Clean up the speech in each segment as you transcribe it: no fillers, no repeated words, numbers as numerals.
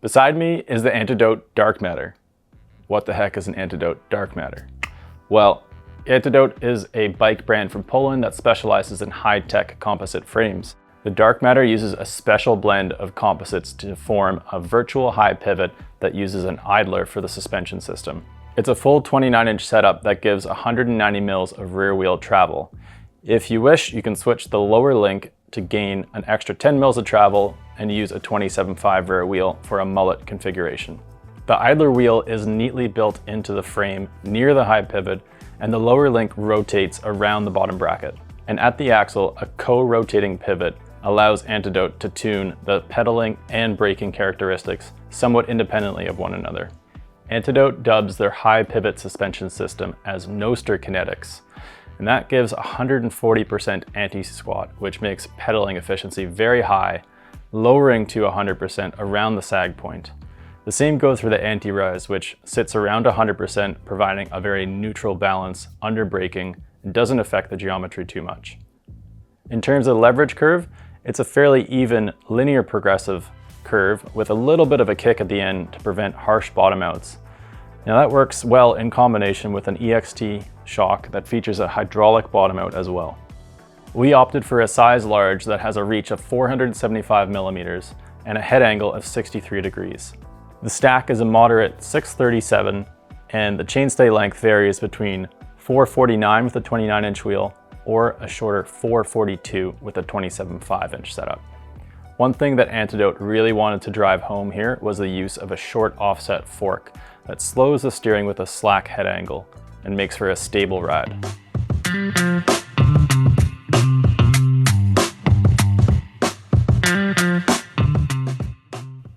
Beside me is the Antidote Darkmatter. What the heck is an Antidote Darkmatter? Well, Antidote is a bike brand from Poland that specializes in high-tech composite frames. The Darkmatter uses a special blend of composites to form a virtual high pivot that uses an idler for the suspension system. It's a full 29-inch setup that gives 190 mils of rear wheel travel. If you wish, you can switch the lower link to gain an extra 10 mils of travel and use a 27.5 rear wheel for a mullet configuration. The idler wheel is neatly built into the frame near the high pivot, and the lower link rotates around the bottom bracket. And at the axle, a co-rotating pivot allows Antidote to tune the pedaling and braking characteristics somewhat independently of one another. Antidote dubs their high pivot suspension system as Noster Kinetics, and that gives 140% anti-squat, which makes pedaling efficiency very high, lowering to 100% around the sag point. The same goes for the anti-rise, which sits around 100%, providing a very neutral balance under braking and doesn't affect the geometry too much. In terms of leverage curve, it's a fairly even linear progressive curve with a little bit of a kick at the end to prevent harsh bottom outs. Now that works well in combination with an EXT shock that features a hydraulic bottom out as well. We opted for a size large that has a reach of 475 millimeters and a head angle of 63 degrees. The stack is a moderate 637 and the chainstay length varies between 449 with a 29-inch wheel or a shorter 442 with a 27.5-inch setup. One thing that Antidote really wanted to drive home here was the use of a short offset fork that slows the steering with a slack head angle and makes for a stable ride.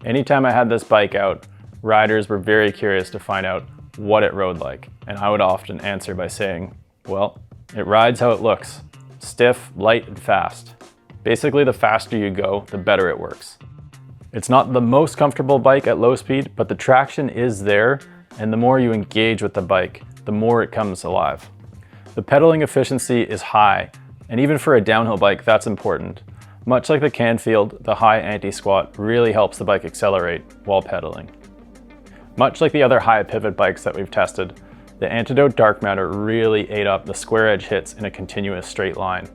Anytime I had this bike out, riders were very curious to find out what it rode like, and I would often answer by saying, well, it rides how it looks, stiff, light, and fast. Basically, the faster you go, the better it works. It's not the most comfortable bike at low speed, but the traction is there, and the more you engage with the bike, the more it comes alive. The pedaling efficiency is high, and even for a downhill bike, that's important. Much like the Canfield, the high anti-squat really helps the bike accelerate while pedaling. Much like the other high pivot bikes that we've tested, the Antidote Darkmatter really ate up the square edge hits in a continuous straight line.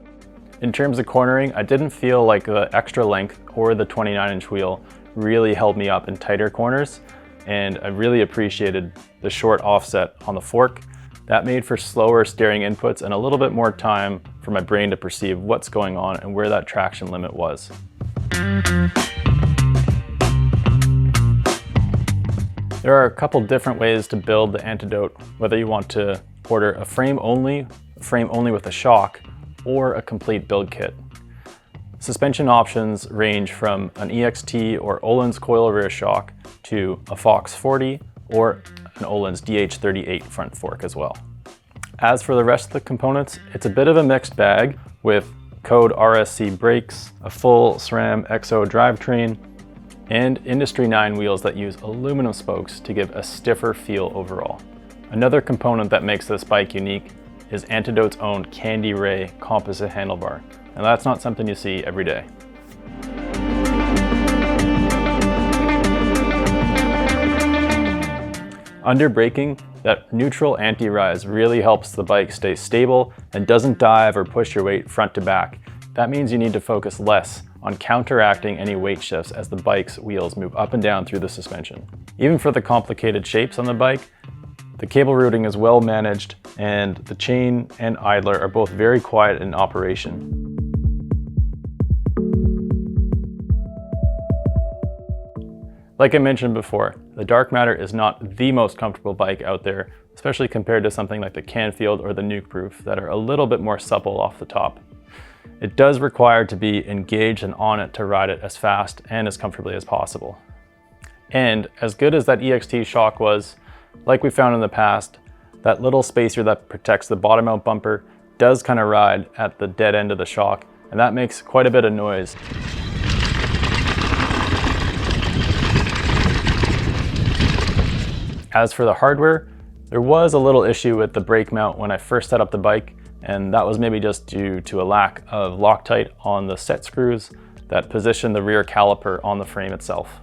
In terms of cornering, I didn't feel like the extra length or the 29-inch wheel really held me up in tighter corners, and I really appreciated the short offset on the fork. That made for slower steering inputs and a little bit more time for my brain to perceive what's going on and where that traction limit was. There are a couple different ways to build the Antidote, whether you want to order a frame only with a shock, or a complete build kit. Suspension options range from an EXT or Öhlins coil rear shock to a Fox 40 or an Öhlins DH38 front fork as well. As for the rest of the components, it's a bit of a mixed bag with code RSC brakes, a full SRAM XO drivetrain, and Industry 9 wheels that use aluminum spokes to give a stiffer feel overall. Another component that makes this bike unique is Antidote's own Candy Ray composite handlebar, and that's not something you see every day. Under braking, that neutral anti-rise really helps the bike stay stable and doesn't dive or push your weight front to back. That means you need to focus less on counteracting any weight shifts as the bike's wheels move up and down through the suspension. Even for the complicated shapes on the bike, the cable routing is well managed, and the chain and idler are both very quiet in operation. Like I mentioned before, the Darkmatter is not the most comfortable bike out there, especially compared to something like the Canfield or the Nukeproof that are a little bit more supple off the top. It does require to be engaged and on it to ride it as fast and as comfortably as possible. And as good as that EXT shock was, like we found in the past, that little spacer that protects the bottom out bumper does kind of ride at the dead end of the shock, and that makes quite a bit of noise. As for the hardware, there was a little issue with the brake mount when I first set up the bike, and that was maybe just due to a lack of Loctite on the set screws that position the rear caliper on the frame itself.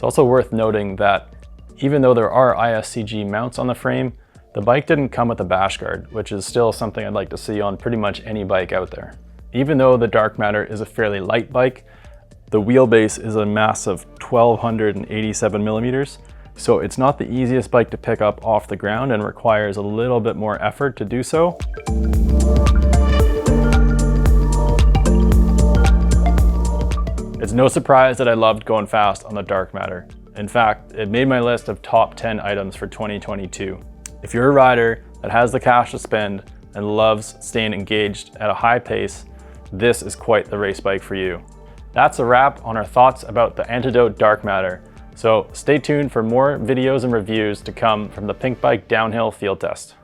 It's also worth noting that even though there are ISCG mounts on the frame, the bike didn't come with a bash guard, which is still something I'd like to see on pretty much any bike out there. Even though the Darkmatter is a fairly light bike, the wheelbase is a massive 1287 millimeters, so it's not the easiest bike to pick up off the ground and requires a little bit more effort to do so. It's no surprise that I loved going fast on the Darkmatter. In fact, it made my list of top 10 items for 2022. If you're a rider that has the cash to spend and loves staying engaged at a high pace, this is quite the race bike for you. That's a wrap on our thoughts about the Antidote Darkmatter. So stay tuned for more videos and reviews to come from the Pinkbike downhill field test.